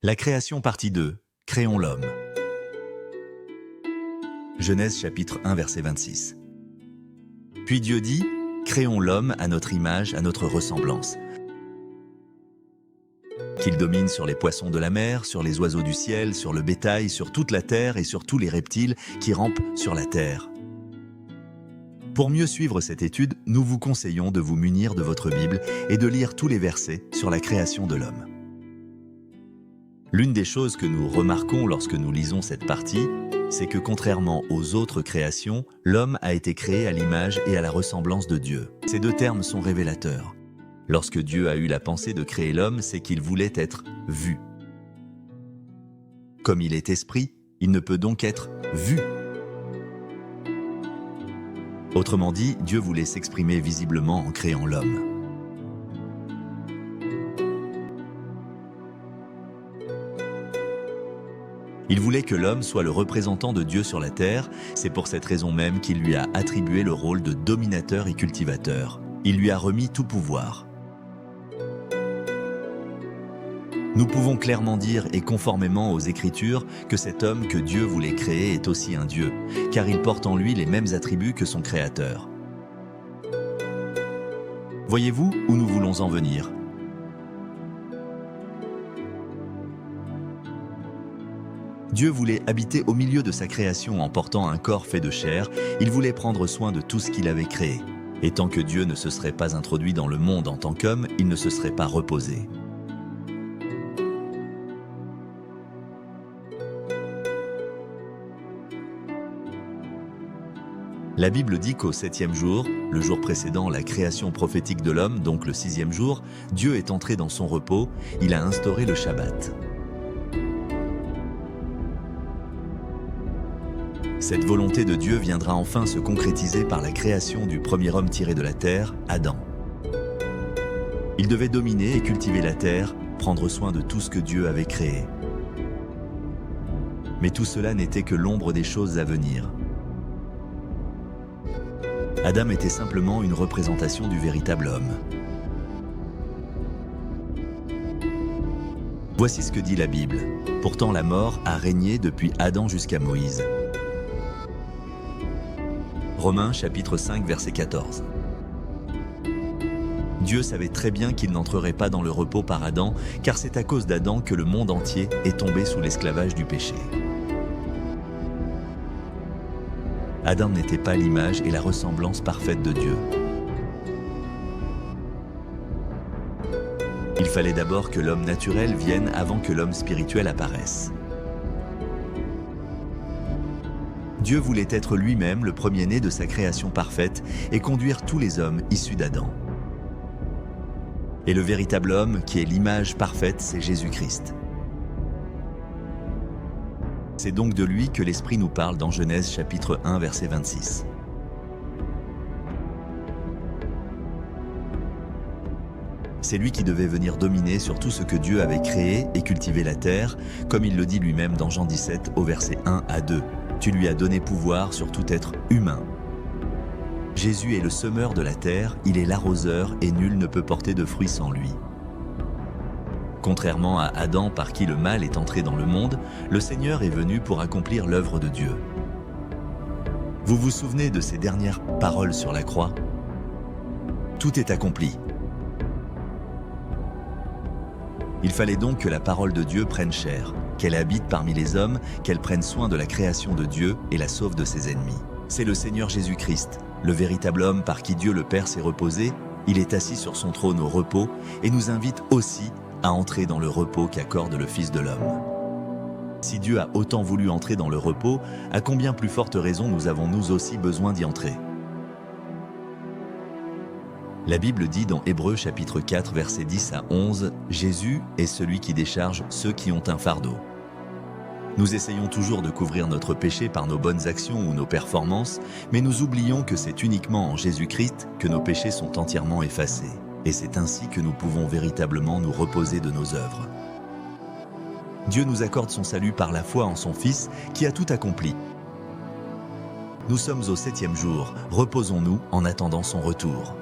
La création partie 2. Créons l'homme. Genèse chapitre 1 verset 26. Puis Dieu dit, créons l'homme à notre image, à notre ressemblance. Qu'il domine sur les poissons de la mer, sur les oiseaux du ciel, sur le bétail, sur toute la terre et sur tous les reptiles qui rampent sur la terre. Pour mieux suivre cette étude, nous vous conseillons de vous munir de votre Bible et de lire tous les versets sur la création de l'homme. L'une des choses que nous remarquons lorsque nous lisons cette partie, c'est que contrairement aux autres créations, l'homme a été créé à l'image et à la ressemblance de Dieu. Ces deux termes sont révélateurs. Lorsque Dieu a eu la pensée de créer l'homme, c'est qu'il voulait être vu. Comme il est esprit, il ne peut donc être vu. Autrement dit, Dieu voulait s'exprimer visiblement en créant l'homme. Il voulait que l'homme soit le représentant de Dieu sur la terre, c'est pour cette raison même qu'il lui a attribué le rôle de dominateur et cultivateur. Il lui a remis tout pouvoir. Nous pouvons clairement dire, et conformément aux Écritures, que cet homme que Dieu voulait créer est aussi un Dieu, car il porte en lui les mêmes attributs que son Créateur. Voyez-vous où nous voulons en venir ? Dieu voulait habiter au milieu de sa création en portant un corps fait de chair, il voulait prendre soin de tout ce qu'il avait créé. Et tant que Dieu ne se serait pas introduit dans le monde en tant qu'homme, il ne se serait pas reposé. La Bible dit qu'au 7e jour, le jour précédant la création prophétique de l'homme, donc le 6e jour, Dieu est entré dans son repos, il a instauré le Shabbat. Cette volonté de Dieu viendra enfin se concrétiser par la création du premier homme tiré de la terre, Adam. Il devait dominer et cultiver la terre, prendre soin de tout ce que Dieu avait créé. Mais tout cela n'était que l'ombre des choses à venir. Adam était simplement une représentation du véritable homme. Voici ce que dit la Bible. Pourtant la mort a régné depuis Adam jusqu'à Moïse. Romains chapitre 5 verset 14. Dieu savait très bien qu'il n'entrerait pas dans le repos par Adam, car c'est à cause d'Adam que le monde entier est tombé sous l'esclavage du péché. Adam n'était pas l'image et la ressemblance parfaite de Dieu. Il fallait d'abord que l'homme naturel vienne avant que l'homme spirituel apparaisse. Dieu voulait être lui-même le premier-né de sa création parfaite et conduire tous les hommes issus d'Adam. Et le véritable homme, qui est l'image parfaite, c'est Jésus-Christ. C'est donc de lui que l'Esprit nous parle dans Genèse chapitre 1 verset 26. C'est lui qui devait venir dominer sur tout ce que Dieu avait créé et cultiver la terre, comme il le dit lui-même dans Jean 17 au verset 1 à 2. Tu lui as donné pouvoir sur tout être humain. Jésus est le semeur de la terre, il est l'arroseur et nul ne peut porter de fruits sans lui. Contrairement à Adam par qui le mal est entré dans le monde, le Seigneur est venu pour accomplir l'œuvre de Dieu. Vous vous souvenez de ces dernières paroles sur la croix ? Tout est accompli. Il fallait donc que la parole de Dieu prenne chair, qu'elle habite parmi les hommes, qu'elle prenne soin de la création de Dieu et la sauve de ses ennemis. C'est le Seigneur Jésus-Christ, le véritable homme par qui Dieu le Père s'est reposé. Il est assis sur son trône au repos et nous invite aussi à entrer dans le repos qu'accorde le Fils de l'homme. Si Dieu a autant voulu entrer dans le repos, à combien plus forte raison nous avons nous aussi besoin d'y entrer ? La Bible dit dans Hébreux chapitre 4 versets 10 à 11, « Jésus est celui qui décharge ceux qui ont un fardeau. » Nous essayons toujours de couvrir notre péché par nos bonnes actions ou nos performances, mais nous oublions que c'est uniquement en Jésus-Christ que nos péchés sont entièrement effacés. Et c'est ainsi que nous pouvons véritablement nous reposer de nos œuvres. Dieu nous accorde son salut par la foi en son Fils qui a tout accompli. Nous sommes au 7e jour, reposons-nous en attendant son retour.